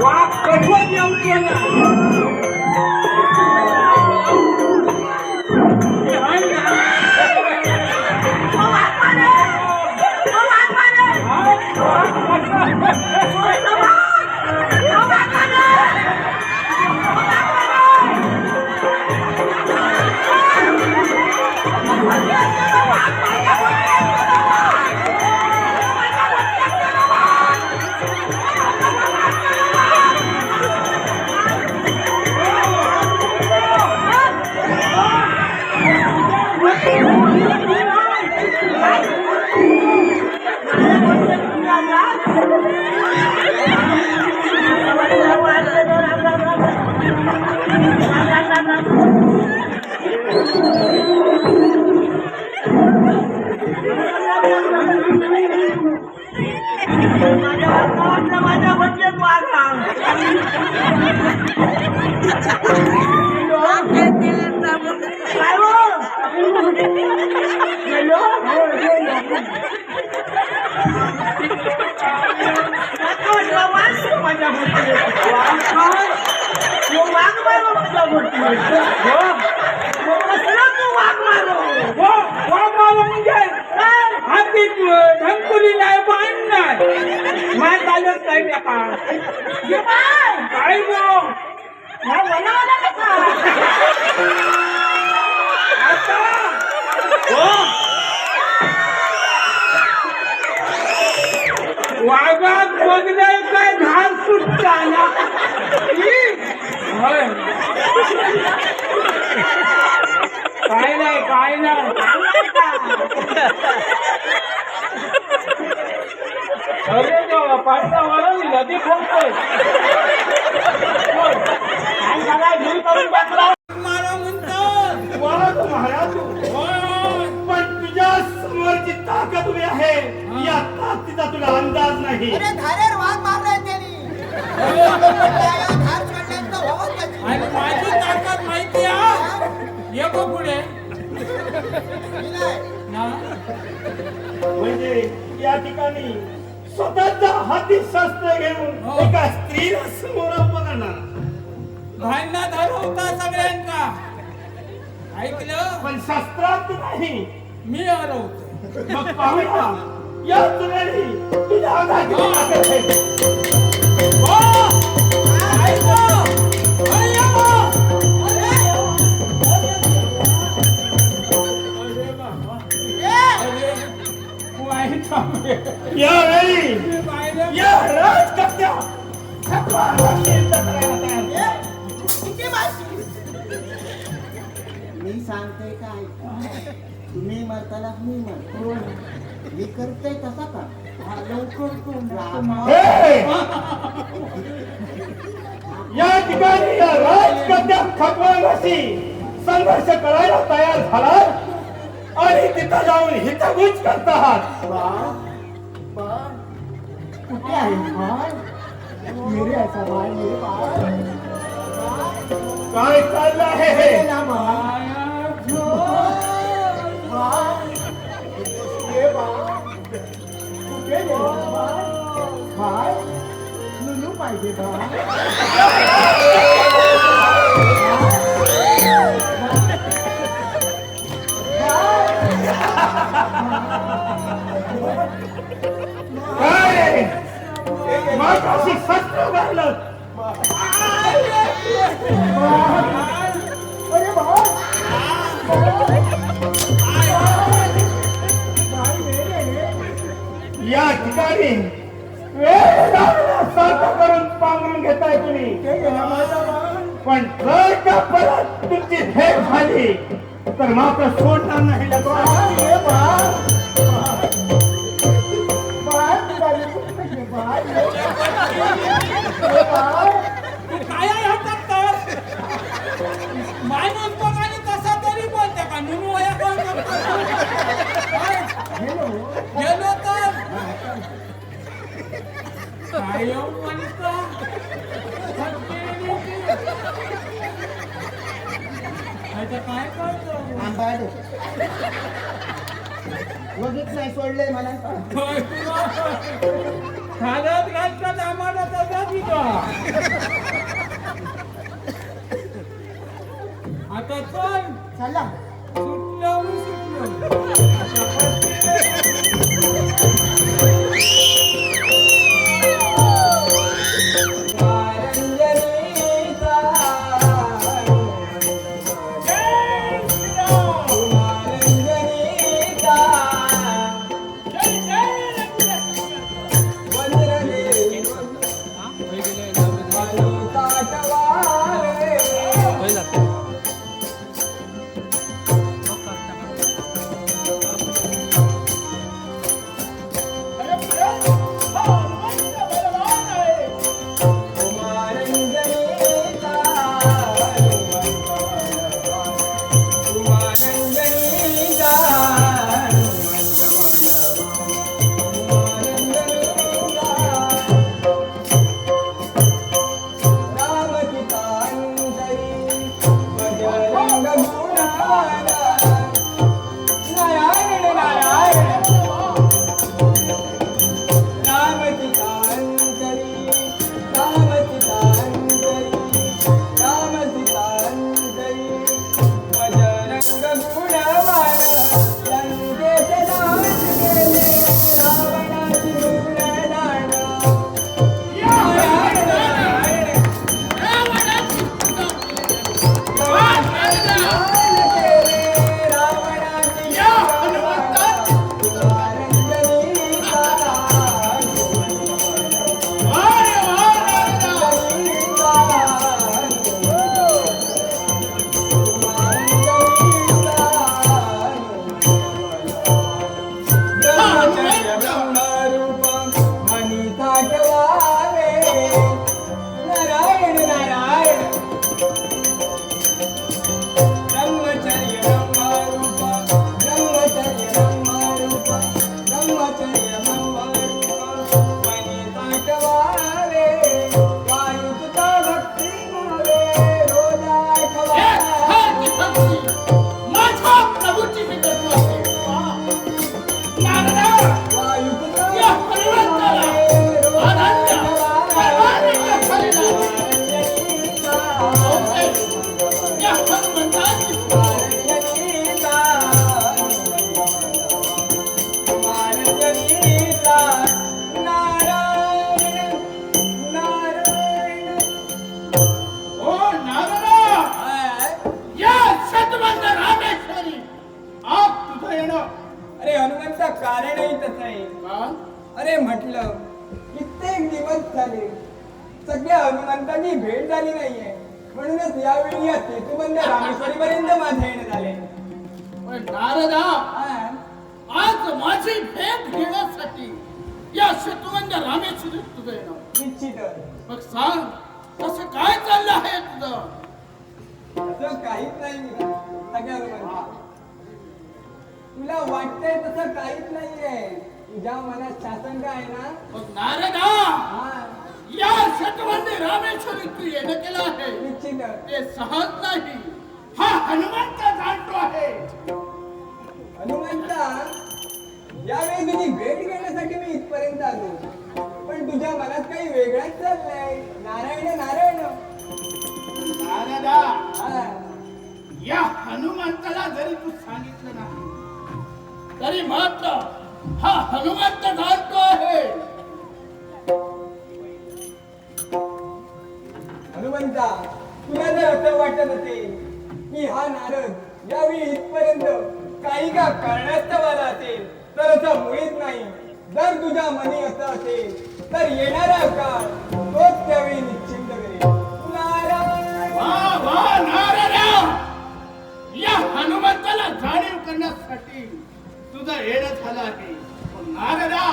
वाघ कठवत येऊन केला ढंकुली नाही पाणी नाही माय चालत काय काय वाघात बघणे काय घाल सुटता ना काय नाही काय नाही अरे देवा पाठचा वाला लिहिला ते खोकतोय मला म्हणतो महाराज पण तुझ्या समोरची ताकद उभी आहे या ताकदीचा तुला अंदाज नाही धारेर वाघ मारलाय त्यांनी आणि माझी ताकद माहिती आहे येतो पुढे म्हणजे या ठिकाणी स्वतःच्या हाती शस्त्र घेऊन एका स्त्रीला समोर पकडणार भांडणा धरवता सगळ्यांना ऐकलं पण शस्त्रात नाही मी हरवतो मग पाहूया या तुझ्याने तुझ्या अंगाची ताकद आहे यावेळी या राजकर्त्या मी सांगते काय तुम्ही मरताना मी मरतो मी करते तसा का या ठिकाणी या राजकर्त्या खटवांशी संघर्ष करायला तयार झाला आणि तिथं जाऊन हितगुज करत आहात कुठे आहे मेरे ऐसा भाई मेरे काय चाललं आहे हे भाई लुलू पाहिजे माझ्याशी शस्त्र घालत अरे या ठिकाणी वेळ सारखं करून पांघरून घेताय तुम्ही पण जर का परत तुमची भेट झाली तर मात्र सोडणार नाही काय होतात तर माणूस बघाने कसा तरी बोलते का नुनू वया कोण गेलो तर काय म्हणतो काय करतो बघित नाही सोडले मला खाण्यात घालतात आम्हाला सगळं दिलं. आता चल चला सुटलं मी सुटलं. अरे हनुमंता कारणही तसं आहे. अरे म्हटलं कित्येक दिवस झाले सगळ्या हनुमंतांची भेट झाली नाहीये, म्हणूनच यावेळी या सेतुबंद रामेश्वरी पर्यंत माझे येणं झाले. पण नारदा, आज माझी भेट घेण्यासाठी या सेतुबंद रामेश्वरी तुझं येणं. निश्चितच मग सांग कसं काय चाललं आहे तुझं? असं काहीच नाही सगळ्या हनुमंता. तुला वाटतंय तसं काहीच नाहीये. तुझ्या मनात शासन आहे ना. मग नारदा, या सेतुबंद रामेश्वरी तू येणं केलं आहे निश्चितच ते सहज नाही. हा हनुमंत जाणतो आहे. हनुमंता, यावेळी तुझी भेट घेण्यासाठी मी इथपर्यंत आलो, पण तुझ्या मनात काही वेगळंच चाललंय. नारायण नारायण. नारदा, हा. या हनुमंताला जरी तू सांगितलं नाही तरी मात्र हा हनुमंत जाणतो आहे. हनुमंता, तुला जर असं वाटत असेल की हा नारद यावेळी इथपर्यंत काही का कारणास्तव आला असेल तर असं मुळीच नाही. जर तुझ्या मनी असं असेल तर येणारा काळ तोच त्यावेळी निश्चिंत करेल. नारायण. वा वा नारदा, या हनुमंताला जाणीव करण्यासाठी तुझं येणं झालं आहे. पण नारदा,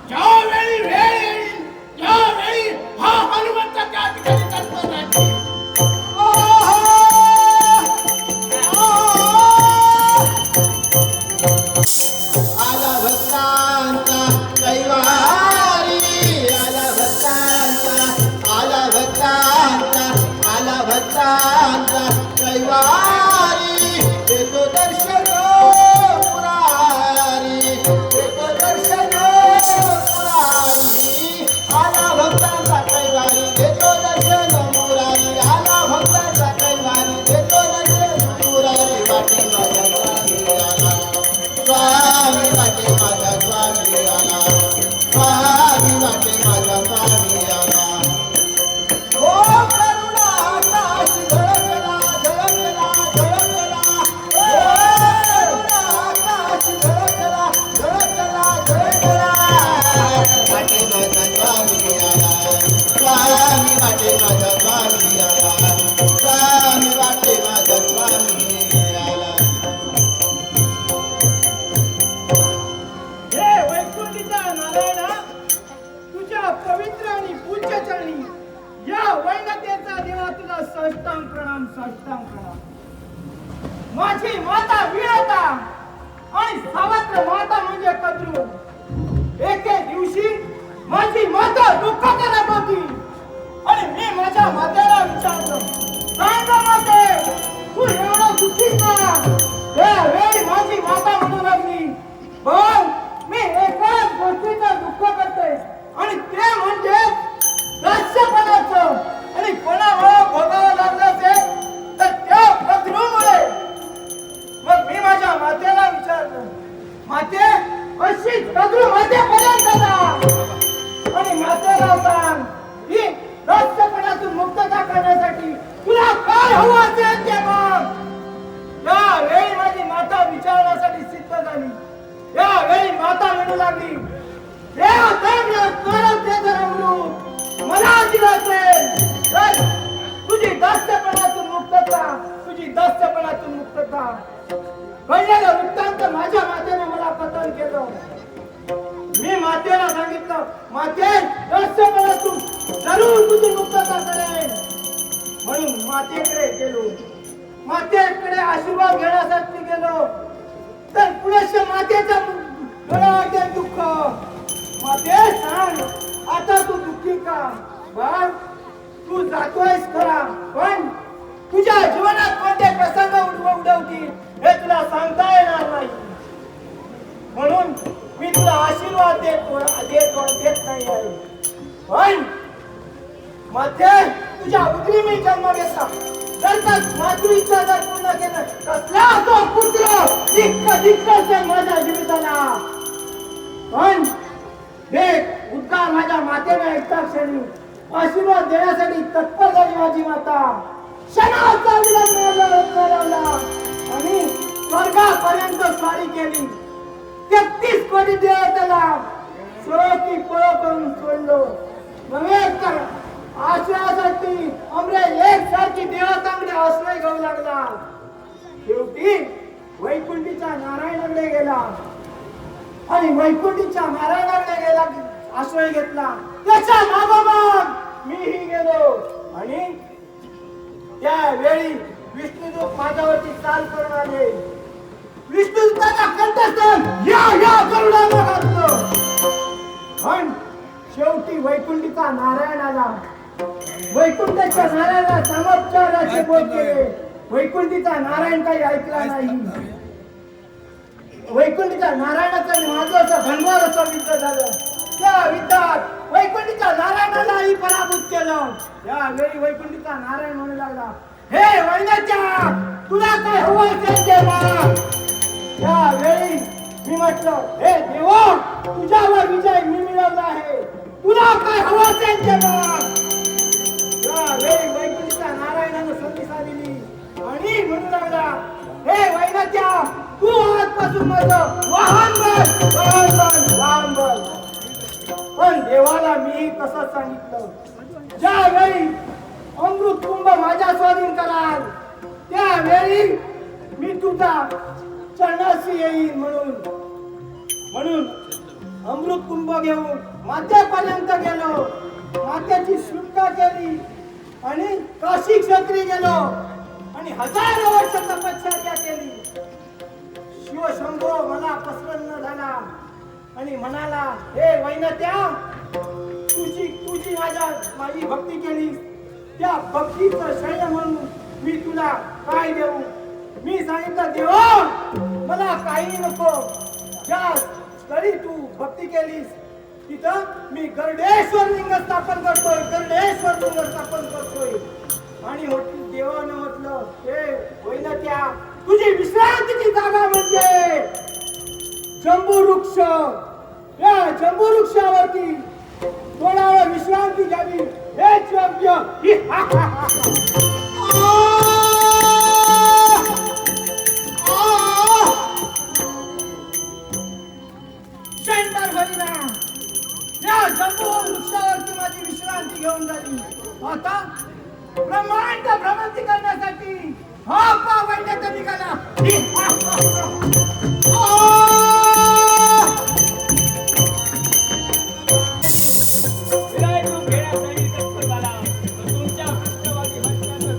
ज्यावेळी वेळ येईल त्यावेळी हा हनुमंत त्या ठिकाणी तत्पर राहील. आला भक्तांचा कैवारी, आला भक्तांचा साष्टांग प्रणाम साष्टांग प्रणाम. माझी माता वीरता आणि सावत्र माता म्हणजे कद्रू. एके दिवशी माझी माता दुःखात होती आणि मी माझ्या मातेला विचारलं, सांग माते, तू एवढा दुःखी का? त्यावेळी माझी माता म्हणू लागली, बघ, मी एकाच गोष्टीचं दुःख करते आणि ते म्हणजे दास्यपणाचं. आणि कोणामुळे भोगावं लागलं असेल तर त्या कद्रूमुळे. मग मी माझ्या मातेला विचारलं, माते, अशीच कद्रू मातेपर्यंत जा आणि मातेला सांग की दास्यपणातून मुक्तता करण्यासाठी तुला काय हवं असेल ते माग. यावेळी माझी माता विचारण्यासाठी सिद्ध झाली. यावेळी माता म्हणू लागली, मला दिलं असेल तर तुझी दास्यपणातून मुक्तता, तुझी दास्यपणातून मुक्तता. कळलेलं वृत्तांत माझ्या मातेने मला कथन केलं. मी मातेला सांगितलं, माते, दास्यपणातून जरूर तुझी मुक्तता करेन. म्हणून मातेकडे गेलो. मातेकडे आशीर्वाद घेण्यासाठी गेलो तर पुढे मातेचा डोळ्यावर दुःख. माते, सांग, आता तू दुःखी का? बघ, तू जातोयस खरा, पण तुझ्या जीवनात कोणते प्रसंग उडवतील हे तुला सांगता येणार नाही. म्हणून मी तुला आशीर्वाद देत नाही आहे. पण माते, तुझ्या उदरी मी जन्म घेतला, जर का मातृ-इच्छा जर पूर्ण केलं कसला तो पुत्र दिक्क असेल माझ्या जीविताला. पण हे उद्गार माझ्या मातेने ऐकता क्षणी आशीर्वाद देण्यासाठी तत्पर झाली माझी माता. क्षणाचा विलंब लावला आणि स्वर्गापर्यंत स्वारी केली. 33 कोटी देवताला सोळोकी पळो करून सोडलो. नव्हे तर आश्रयासाठी अमरे एकसारखी देवतांकडे आश्रय घेऊ लागला. शेवटी वैकुंठीच्या नारायणाकडे गेला आणि वैकुंठीच्या नारायणाकडे गेला, आश्रय घेतला. त्याच्या मागोमाग मीही गेलो आणि त्यावेळी विष्णुदूत माझ्यावरती चाल करून आले. विष्णुदूताचा कंठस्थान या गरुडाला घातलं. पण शेवटी वैकुंठीचा नारायण आला. वैकुंठाच्या नारायणाला चमत्काराचे बोल केले. वैकुंठीचा नारायण काही ऐकला नाही. वैकुंठीच्या नारायणाचं आणि माझं असं भंगार असं युद्ध झालं. त्या युद्धात वैकुंठीच्या नारायणालाही पराभूत केलं. यावेळी वैकुंठीचा नारायण म्हणू लागला, हे वैद्याच्या, तुला काय हवं असेल ते माग. त्यावेळी मी म्हटलं, हे देवा, तुझ्यावर विजय मी मिळवला आहे, तुला काय हवं असेल ते माग. यावेळी वैकुंठीच्या नारायणानं संधी साधली आणि म्हणू लागला, हे वैद्याच्या, तू आजपासून माझं वाहन बन. पण देवाला मी तसंच सांगितलं, ज्यावेळी अमृत कुंभ माझ्या स्वाधीन कराल त्यावेळी मी तुझा चरणाशी येईल. म्हणून अमृत कुंभ घेऊन मातेपर्यंत गेलो. मातेची शृंगा केली आणि काशी क्षेत्री गेलो आणि हजारो वर्ष तपश्चर्या केली. शिवशंभो मला प्रसन्न झाला आणि म्हणाला, हे वैनत्या, तुझी माझी भक्ती केली, त्या भक्तीचं शय म्हणून मी तुला काय देऊ. मी सांगितलं, देवा, मला काही नको. ज्या स्थळी तू भक्ती केलीस तिथं मी गरुडेश्वर लिंग स्थापन करतोय. आणि देवानं म्हटलं, हे वैनत्या, तुझी विश्रांतीची जागा म्हणजे जंबू वृक्ष. या जंबू वृक्षावरती थोडा वेळ विश्रांती घ्यावी हेच योग्य. या जंबू वृक्षावरती माझी विश्रांती घेऊन झाली. आता ब्रह्मांड भ्रमंती करण्यासाठी हा वैद्य निघाला. विराय रूप घेण्यासाठी तत्पर झाला. तुमच्या पृष्ठभागी बसण्याचं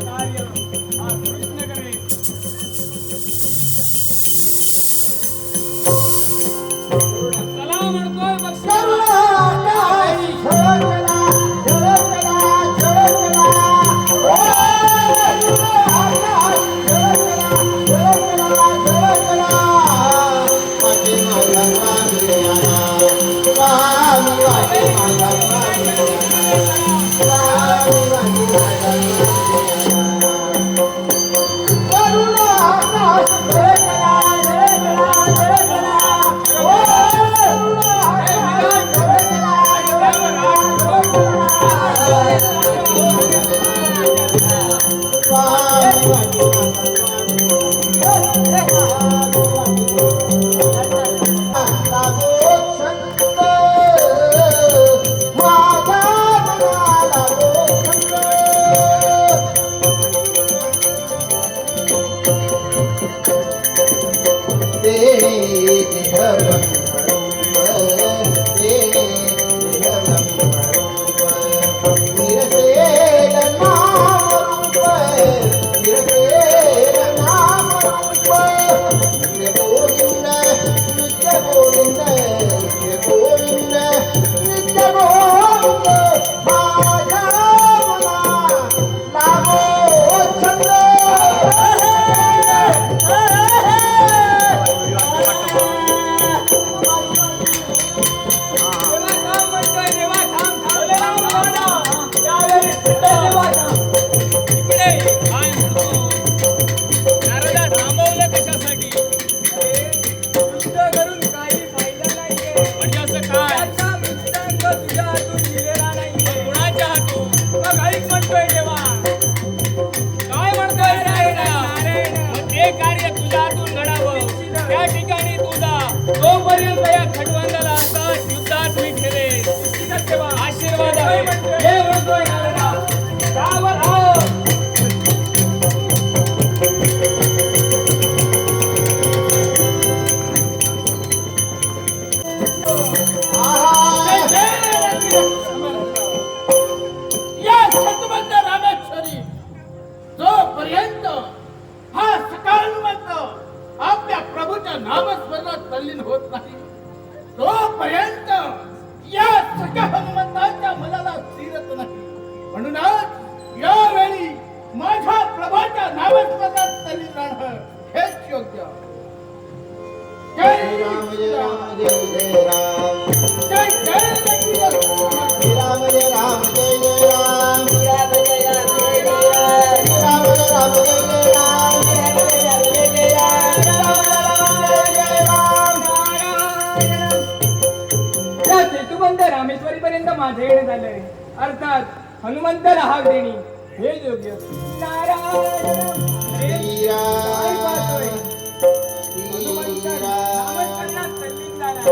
जोपर्यंत या खटवांगाला असा युद्धात मी ठेवेन. आशीर्वाद आहे. हे म्हणतोय नारदा. त्यावर आहो. या सतबंध रामेश्वरी जोपर्यंत हा सकाळवंत आपल्या प्रभूच्या नामस्मरणात तल्लीन होत नाही तोपर्यंत या सख्या हनुमंताच्या मनाला स्थिरत नाही. म्हणूनच यावेळी माझ्या प्रभूच्या नामस्मरणात तल्लीन राहणं हेच योग्य. जय राम जय राम जय जय राम जय जय लक्ष्मी राम जय राम जय जय राम राम जय राम जय जय राम राम जय राम जय जय राम या सेतुबंध रामेश्वरी पर्यंत माझे येणे झालंय. अर्थात हनुमंताला हाक देणे हे योग्य. नारायण श्री काय पाहतोय? नामस्मरणात तल्लीन झालाय.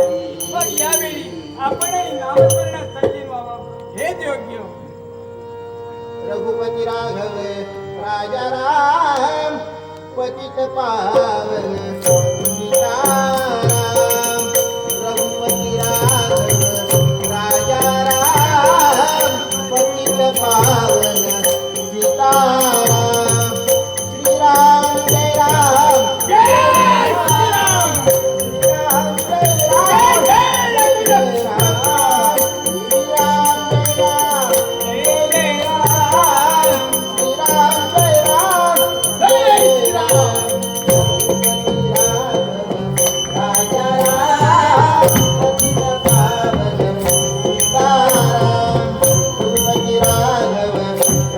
मग यावेळी आपणही नामस्मरणात तल्लीन व्हावं हेच योग्य. रघुपती राघव राजा राम पतित पावन सीताराम. रघुपती राघव राजा राम पतित पावन सीताराम. श्रीराम जय राम जय श्रीराम श्रीराम जय राम जय राम श्रीराम जय राम जय जय राम. श्रीराम जय राम जय श्रीराम राजा राम पतित पावन सीताराम. रघुपती राघव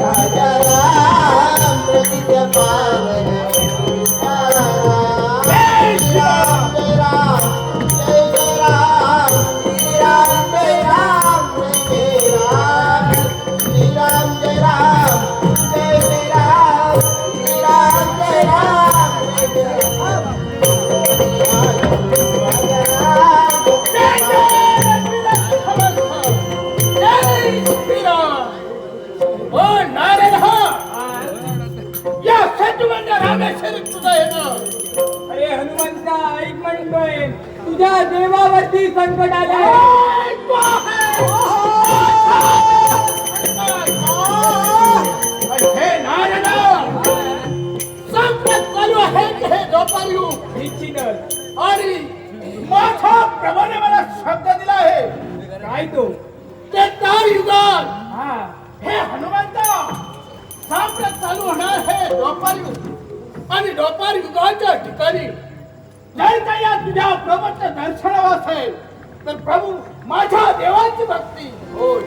राजा राम पतित पावन सीताराम. जय श्रीराम जय राम जय जय राम श्रीराम जय राम जय जय राम श्रीराम जय राम जय जय राम श्रीराम जय राम जय जय राम. अरे हनुमंता ऐक म्हणतोय तुझ्या देवावरती संकट आलंय. चालू आहे की हे दोपारी निश्चितच. आणि माझ्या प्रभूने मला शब्द दिला आहे काय तो? ते तार युगात हा हे हनुमंता साम्राज्य चालू होणार हे द्वापार युग. आणि द्वापार युगाच्या ठिकाणी जर का या तुझ्या प्रभूचं दर्शन असेल तर प्रभू माझ्या देवाची भक्ती होय.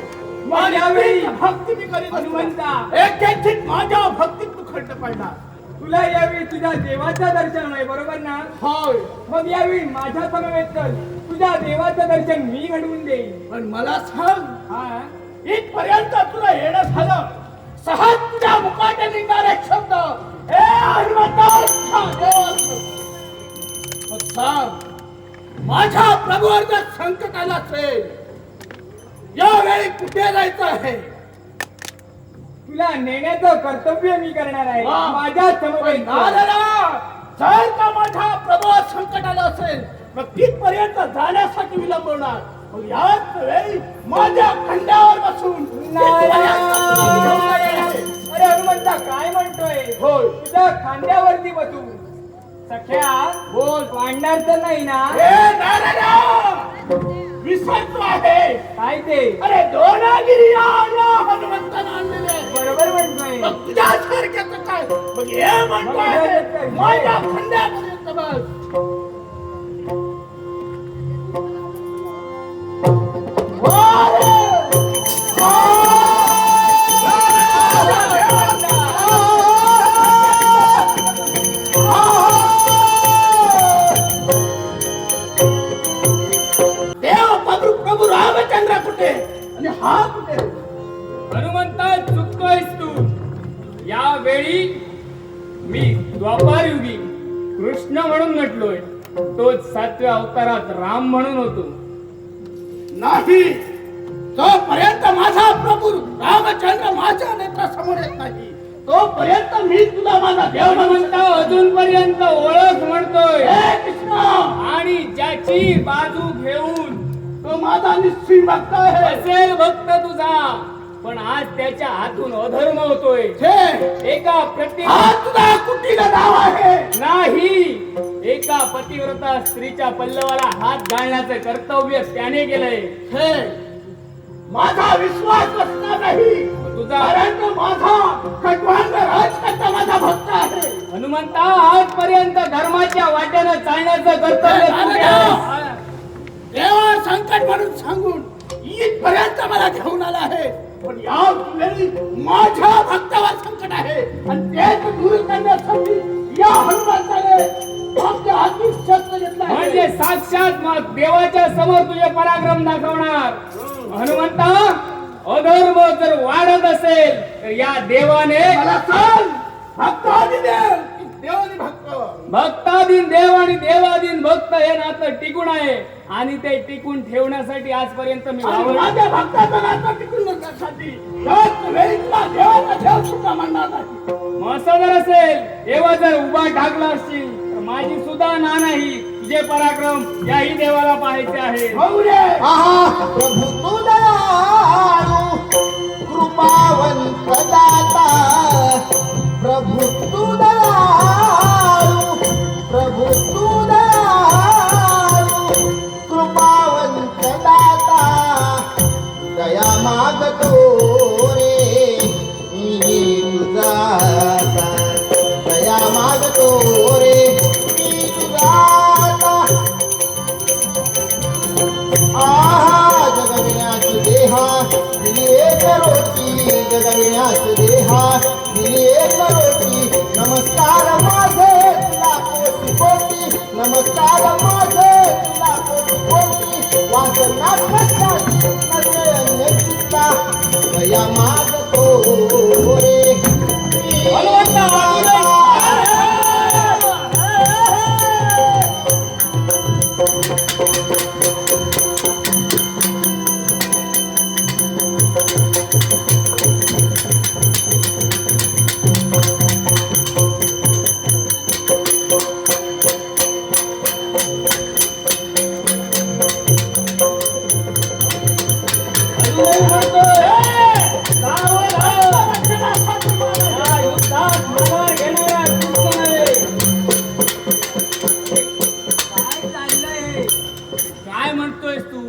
मग यावेळी भक्ती मी करीत हनुमंता. एक माझ्या भक्तीत तू खंड पडणार. तुला यावेळी तुझ्या देवाचं दर्शन आहे बरोबर ना? होय. मग यावेळी माझ्या समवेत चल तुझ्या देवाचं दर्शन मी घडवून देईन. पण मला सांग हा इथपर्यंत तुला येणं झालं. सहज तुझ्या मुखाने निघणारे शब्द हे हनुमंता मग सांग, माझ्या प्रभूवर जर संकट आलं असेल, यावेळी कुठे जायचं आहे? तुला नेण्याचं कर्तव्य मी करणार आहे. वा. माझ्या समोर जर का माझ्या प्रभूवर संकट आलं असेल, मग तिथपर्यंत जाण्यासाठी विलंब होणार. मग याच वेळी माझ्या खंड्यावर बसून तिथपर्यंत घेऊन जाणार आहे. अरे हनुमंता काय म्हणतोय? होय. तुझ्या खांद्यावरती बसू. सख्या बोल. पांडणार तर नाही ना? हे नारायणा, विसरतो आहे. काय ते? अरे दोनागिरी या हनुमंतानं आणलेले आहे. बरोबर म्हणतोय. मग तुझ्यासारख्याचं काय? मग हे म्हणतो आहे, माझ्या खंड्यापर्यंत बस. देव प्रभू रामचंद्र कुठे आणि हा कुठे? हनुमंता चुकतोयस तू. यावेळी मी द्वापार युगी कृष्ण म्हणून म्हटलोय, तोच 7व्या अवतारात राम म्हणून होतो. नाही, जोपर्यंत माझा प्रभू रामचंद्र माझ्या नेत्रासमोर येत नाही, तोपर्यंत मी तुला माझा देव हनुमंता अजूनपर्यंत ओळख म्हणतोय, हे कृष्ण, आणि ज्याची बाजू घेऊन तो माझा निश्चित भक्त आहे. असेल भक्त तुझा, पण आज त्याच्या हातून अधर्म होतोय. छे, एका प्रति हा तुझा कुटीला नाव आहे. नाही, एका पतिव्रता स्त्रीच्या पल्लवाला हात घालण्याचं कर्तव्य त्याने केलंय. छे, माझा विश्वास बसणार नाही. तुझा कारण तो माझा खटवांग राजकर्ता माझा भक्त आहे. हनुमंता आजपर्यंत धर्माच्या वाटेनं चालण्याचं कर्तव्य तू केलंयस. देवा संकट म्हणून सांगून इथपर्यंत मला घेऊन आला आहे, पण या वेळी माझ्या भक्तावर संकट आहे आणि ते दूर करण्यासाठी या हनुमंताने आपल्या हाती शस्त्र घेतलं आहे. म्हणजे साक्षात मग देवाच्या समोर तुझे पराक्रम दाखवणार. हनुमंता, अधर्म जर वाढत असेल तर या देवाने मला सांग, भक्त आणि देव की देव आणि भक्त? भक्ताधीन देव आणि देवाधीन भक्त हे नातं टिकून आहे, आणि ते टिकून ठेवण्यासाठी आजपर्यंत मी आणि वावरलो. माझ्या भक्ताचं नातं टिकून राहण्यासाठी याच वेळी तुला देवाचा देव सुद्धा म्हणणार नाही. मग असं जर असेल, देवा जर उभा ठाकला असशील तर माझी सुद्धा ना नाही, तुझे पराक्रम याही देवाला पाहायचे आहे. बघू रे. आहा प्रभु तू दयाळु कृपावंत दाता प्रभु तू दयाळु प्रभु तू दयाळु कृपावंत दाता दया मागतो रे मी तुझा दया मागतो रे मी तुझा आहा जगविनाश देहा दिली एक रोटी जगविनाश देहा दिली एक रोटी नमस्कार माझे तुला कोटी कोटी नमस्कार माझे तुला कोटी कोटी वासनात नसताची नसे अन्य चित्ता दया मागतो रे काय म्हणतोयस तू?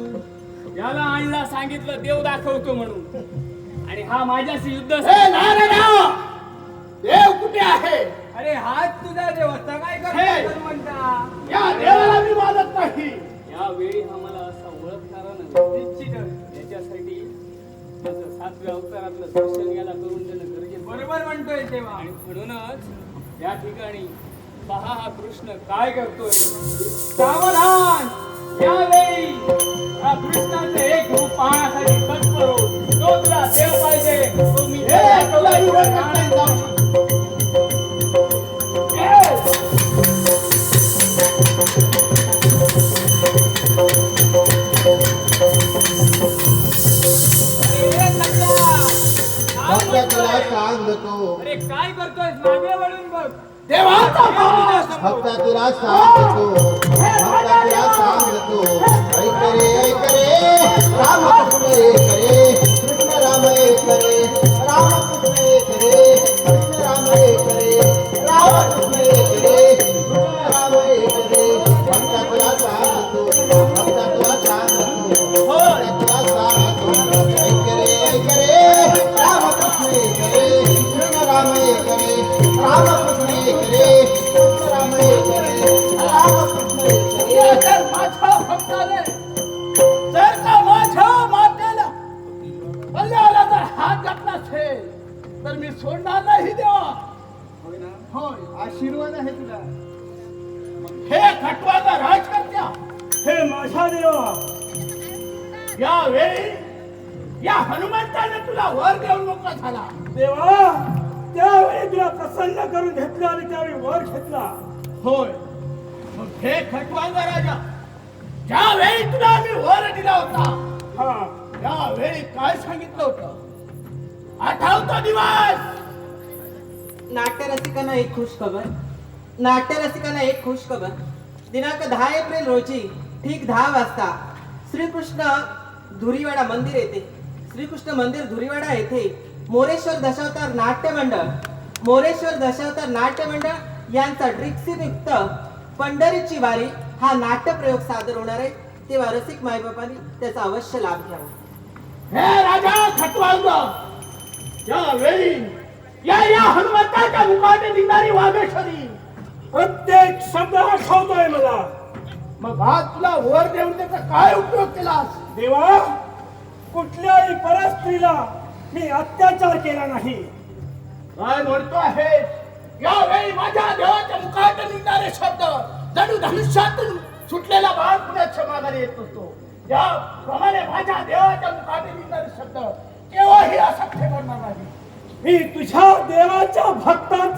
याला आणला सांगितलं देव दाखवतो म्हणून, आणि हा माझ्याशी युद्ध हे नारायणा, देव कुठे आहे? अरे हात तुझा देव असता काय हे. करतो हनुमंता? या देवाला मी मानत नाही. यावेळी हा मला असा ओळखणारा नाही. निश्चितच. याच्यासाठी माझं 7व्या अवतारातलं दर्शन याला करून देणं गरजेचं. बरोबर म्हणतोय तेव्हा. आणि म्हणूनच या ठिकाणी पहा हा कृष्ण काय करतोय. सावधान, यावेळी या कृष्णाचं एक रूप पाहण्यासाठी तत्पर हो. तो नाही जाऊ अरे सध्या फक्त तुला सांगतो अरे काय करतोय मागे वळून बघ देवाचा माणूस. फक्त तुला सांगतो फक्त तुला सांगतो ऐक रे रामकृष्ण एक रे कृष्ण राम एक रे रामकृष्ण एक रे कृष्ण राम एक रे रामकृष्ण एक रे कृष्ण राम एक रे फक्त तुला सांगतो फक्त तुला सांगतो फक्त तुला सांगतो ऐक रे रामकृष्ण एक रे कृष्ण राम एक रे रामकृष्ण एक रे कृष्ण राम एक रे रामकृष्ण एक रे जर माझ्या भक्ताने जर का माझ्या मातेला पल्ल्याला जर हात घातला असेल तर मी सोडणार नाही देवा. होय आशीर्वाद आहे तुला हे खटवाचा राजकर्त्या हे माझ्या देवा. यावेळी या हनुमंताने तुला वर देऊन मोकळा झाला. देवा त्यावेळी तुला प्रसन्न करून घेतलं आणि त्यावेळी वर घेतला. होय मग हे खटवाचा राजा ज्यावेळी तुला आम्ही वर दिला होता हा त्यावेळी काय सांगितलं होतं आठवतो दिवस. नाट्यरसिकांना एक खुश खबर. नाट्यरसिकांना एक खुश खबर. दिनांक 10 एप्रिल रोजी ठीक 10 वाजता श्रीकृष्ण धुरीवाडा मंदिर येथे श्रीकृष्ण मंदिर धुरीवाडा येथे मोरेश्वर दशावतार नाट्य मंडळ यांचा ड्रिक्सीयुक्त पंढरीची वारी हा नाट्यप्रयोग सादर होणार आहे. तेव्हा रसिक मायबापांनी त्याचा अवश्य लाभ घ्यावा. हे राजा खटवांग यावेळी या हनुमंताच्या मुखाने निघणारी वाघेश्वरी प्रत्येक शब्द आठवतोय मला. मग आज तुला वर देऊन त्याचा काय उपयोग केलास. देवा कुठल्याही परस्त्रीला मी अत्याचार केला नाही. काय म्हणतो आहे यावेळी माझ्या देवाच्या मुखात निघणारे शब्द जणू धनुष्यातून सुटलेला बाळ पुण्याच्या माघारी येत असतो त्याप्रमाणे माझ्या देवाच्या मुखात निघणारे शब्द केव्हाही असत्य करणार नाही. मी तुझ्या देवाच्या भक्तांना